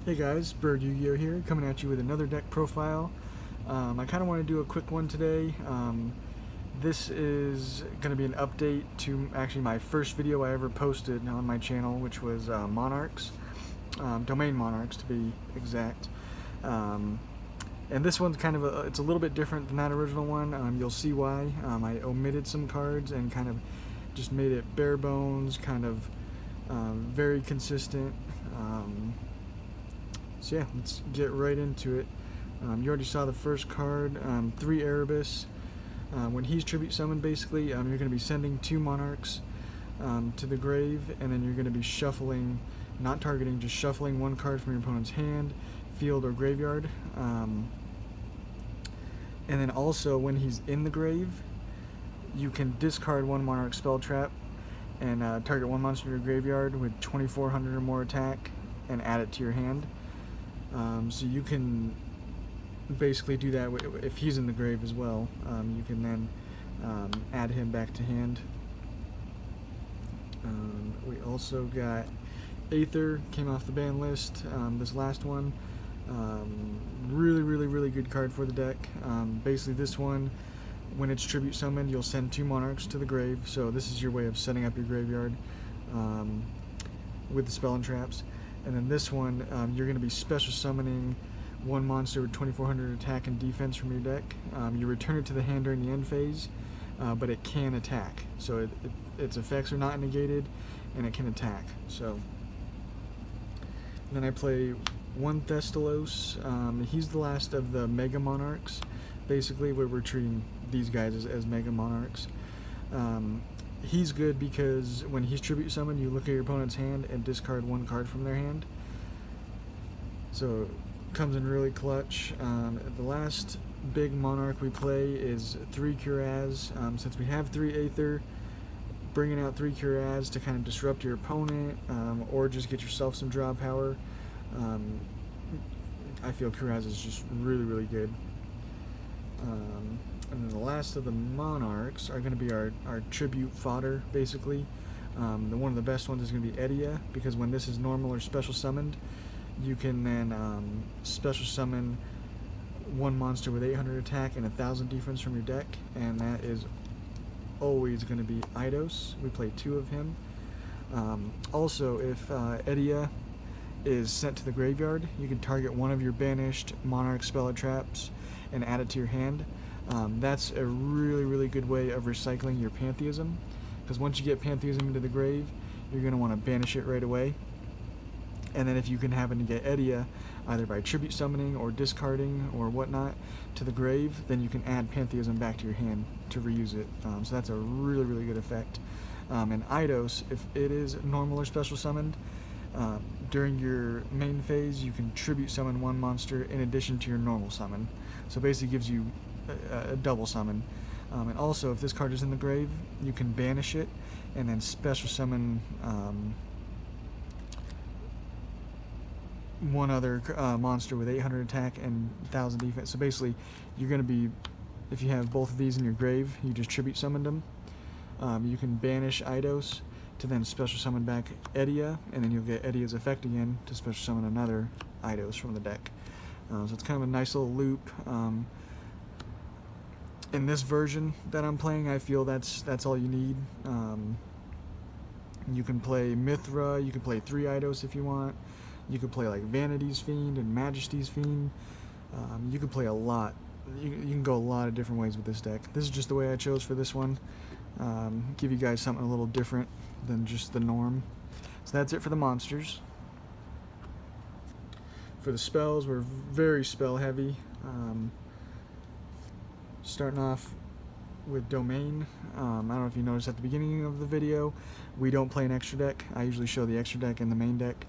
Hey guys, Bird Yugioh here, coming at you with another deck profile. I kind of want to do a quick one today. This is going to be an update to actually my first video I ever posted on my channel, which was Monarchs, Domain Monarchs to be exact. And this one's kind of it's a little bit different than that original one. You'll see why. I omitted some cards and kind of just made it bare bones, kind of very consistent. So yeah, let's get right into it. You already saw the first card, 3 Erebus. When he's tribute summoned, basically, you're going to be sending 2 Monarchs to the grave, and then you're going to be shuffling, not targeting, just shuffling 1 card from your opponent's hand, field, or graveyard. And then also, when he's in the grave, you can discard 1 Monarch spell trap and target 1 monster in your graveyard with 2400 or more attack and add it to your hand. So you can basically do that if he's in the grave as well. You can then add him back to hand. We also got Aether, came off the ban list, this last one. Really good card for the deck. Basically this one, when it's tribute summoned, you'll send 2 Monarchs to the grave, so this is your way of setting up your graveyard with the spell and traps. And then this one, you're going to be special summoning 1 monster with 2400 attack and defense from your deck. You return it to the hand during the end phase, but it can attack. So its effects are not negated, and it can attack. So then I play 1 Thestalos. He's the last of the Mega Monarchs. Basically, we're treating these guys as Mega Monarchs. He's good because when he's tribute summoned, you look at your opponent's hand and discard 1 card from their hand. So it comes in really clutch. The last big Monarch we play is 3 Curaz. Since we have 3 Aether, bringing out 3 Curaz to kind of disrupt your opponent or just get yourself some draw power. I feel Curaz is just really good. And then the last of the Monarchs are going to be our tribute fodder, basically. One of the best ones is going to be Yugioh, because when this is normal or special summoned, you can then special summon 1 monster with 800 attack and 1000 defense from your deck, and that is always going to be Eidos. We play 2 of him. Also, if Yugioh is sent to the graveyard, you can target 1 of your banished Monarch spell or traps and add it to your hand. That's a really good way of recycling your Pantheism, because once you get Pantheism into the grave, you're going to want to banish it right away. And then if you can happen to get Yugioh, either by tribute summoning or discarding or whatnot, to the grave, then you can add Pantheism back to your hand to reuse it. So that's a really good effect. And Eidos, if it is normal or special summoned, during your main phase, you can tribute summon 1 monster in addition to your normal summon. So basically gives you a double summon. And also, if this card is in the grave, you can banish it and then special summon 1 other monster with 800 attack and 1000 defense. So basically, you're going to be, if you have both of these in your grave, you just tribute summoned them. You can banish Eidos to then special summon back Yugioh, and then you'll get Yugioh's effect again to special summon another Eidos from the deck. So it's kind of a nice little loop. In this version that I'm playing, I feel that's all you need. You can play Mithra, you can play 3 Eidos if you want. You can play like Vanity's Fiend and Majesty's Fiend. You can play a lot. You can go a lot of different ways with this deck. This is just the way I chose for this one. Give you guys something a little different than just the norm. So that's it for the monsters. For the spells, we're very spell heavy. Starting off with Domain. I don't know if you noticed at the beginning of the video, we don't play an extra deck. I usually show the extra deck and the main deck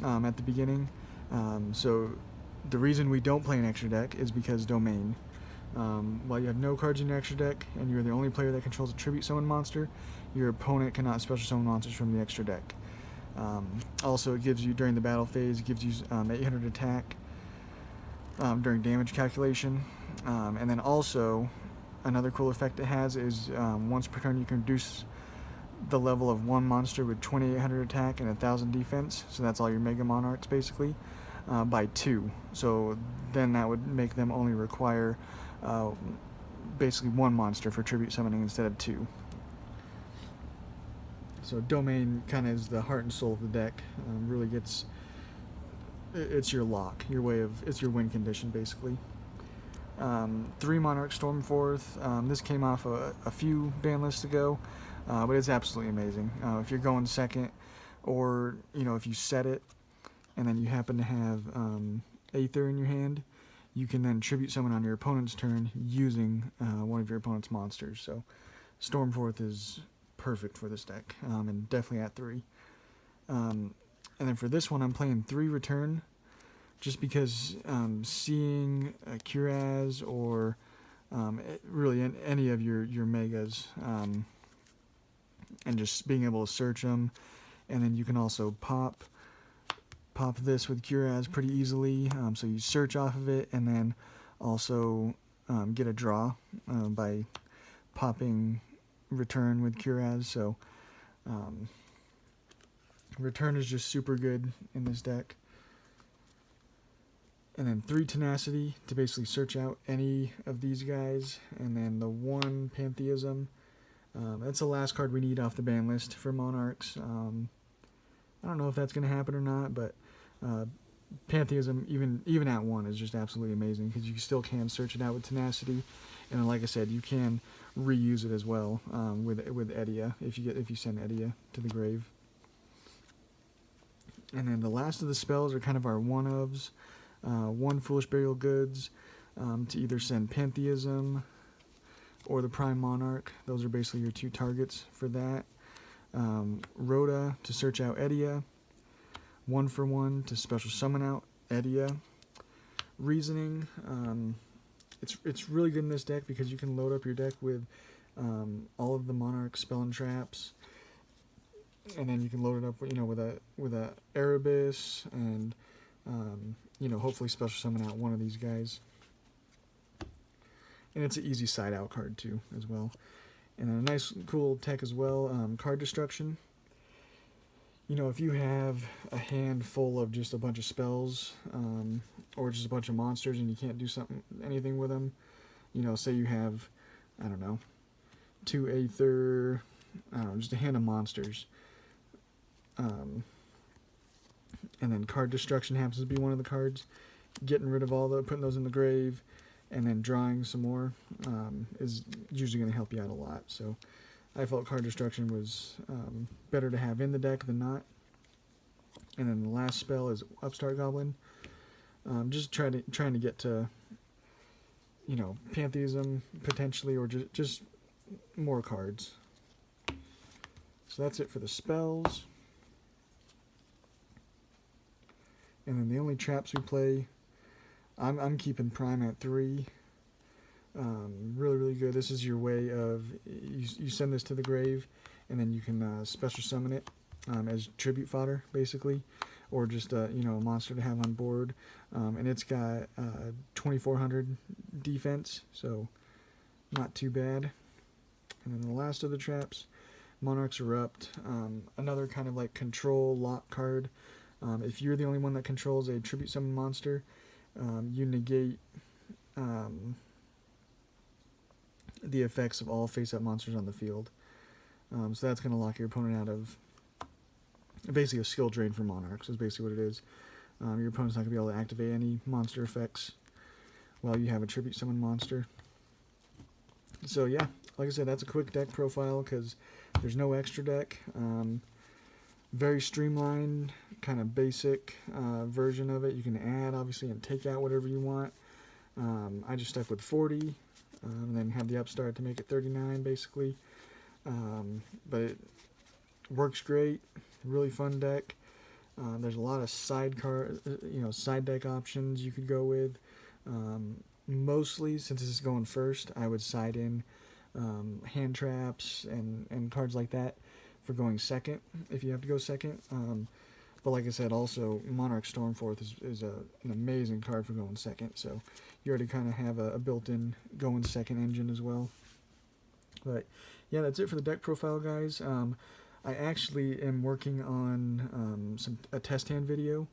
at the beginning. So the reason we don't play an extra deck is because Domain. While you have no cards in your extra deck and you're the only player that controls a tribute summon monster, your opponent cannot special summon monsters from the extra deck. Also, it gives you, during the battle phase, it gives you 800 attack during damage calculation. And then also, another cool effect it has is once per turn you can reduce the level of one monster with 2800 attack and 1000 defense, so that's all your Mega Monarchs basically. by 2. So then that would make them only require basically 1 monster for tribute summoning instead of 2. So Domain kind of is the heart and soul of the deck. Really gets, it's your lock, your way of, it's your win condition basically. 3 Monarch Stormforth. This came off a few ban lists ago, but it's absolutely amazing. If you're going second, or if you set it, and then you happen to have Aether in your hand, you can then tribute summon on your opponent's turn using one of your opponent's monsters. So Stormforth is perfect for this deck, and definitely at 3. And then for this one, I'm playing 3 Return, just because seeing a Curaz or really any of your megas, and just being able to search them, and then you can also pop this with Curaz pretty easily. So you search off of it, and then also get a draw by popping Return with Curaz. So Return is just super good in this deck. And then 3 Tenacity to basically search out any of these guys, and then the 1 Pantheism. That's the last card we need off the ban list for Monarchs. I don't know if that's going to happen or not, but Pantheism, even at 1, is just absolutely amazing, because you still can search it out with Tenacity, and then, like I said, you can reuse it as well with Edia if you send Edia to the grave. And then the last of the spells are kind of our one-ofs. 1 Foolish Burial Goods to either send Pantheism or the Prime Monarch. Those are basically your 2 targets for that. Rhoda to search out Edia. 1 for 1 to special summon out Edia. Reasoning. It's really good in this deck because you can load up your deck with all of the Monarch spell and traps, and then you can load it up with a Erebus, and hopefully special summon out one of these guys. And it's an easy side out card too as well. And a nice cool tech as well, card destruction. If you have a hand full of just a bunch of spells, or just a bunch of monsters, and you can't do anything with them, say you have, I don't know, 2 Aether, I don't know, just a hand of monsters, and then card destruction happens to be one of the cards, getting rid of putting those in the grave, and then drawing some more is usually going to help you out a lot. So I felt card destruction was better to have in the deck than not. And then the last spell is Upstart Goblin. Just trying to get to Pantheism potentially, or just more cards. So that's it for the spells. And then the only traps we play, I'm keeping Prime at 3. Really, really good. This is your way of, you send this to the grave, and then you can special summon it as tribute fodder, basically, or just a monster to have on board. And it's got 2400 defense, so not too bad. And then the last of the traps, Monarchs Erupt. Another kind of like control lock card. If you're the only one that controls a tribute summon monster, you negate the effects of all face-up monsters on the field. So that's going to lock your opponent out of basically a skill drain for Monarchs, is basically what it is. Your opponent's not going to be able to activate any monster effects while you have a tribute summon monster. So yeah, like I said, that's a quick deck profile because there's no extra deck. Very streamlined, kind of basic version of it. You can add, obviously, and take out whatever you want. I just stuck with 40, and then have the upstart to make it 39, basically. But it works great. Really fun deck. There's a lot of side deck options you could go with. Mostly, since this is going first, I would side in hand traps and cards like that for going second, if you have to go second. But like I said, also Monarch Stormforth is an amazing card for going second, so you already kind of have a built-in going second engine as well. But yeah, that's it for the deck profile, guys. I actually am working on a test hand video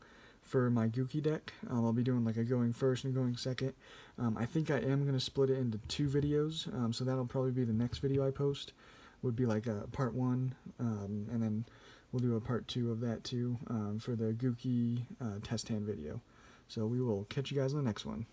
for my Gookie deck. I'll be doing like a going first and going second. I think I am going to split it into 2 videos, so that'll probably be the next video I post. Would be like a part 1, and then we'll do a part 2 of that too, for the Gookie test hand video. So we will catch you guys in the next one.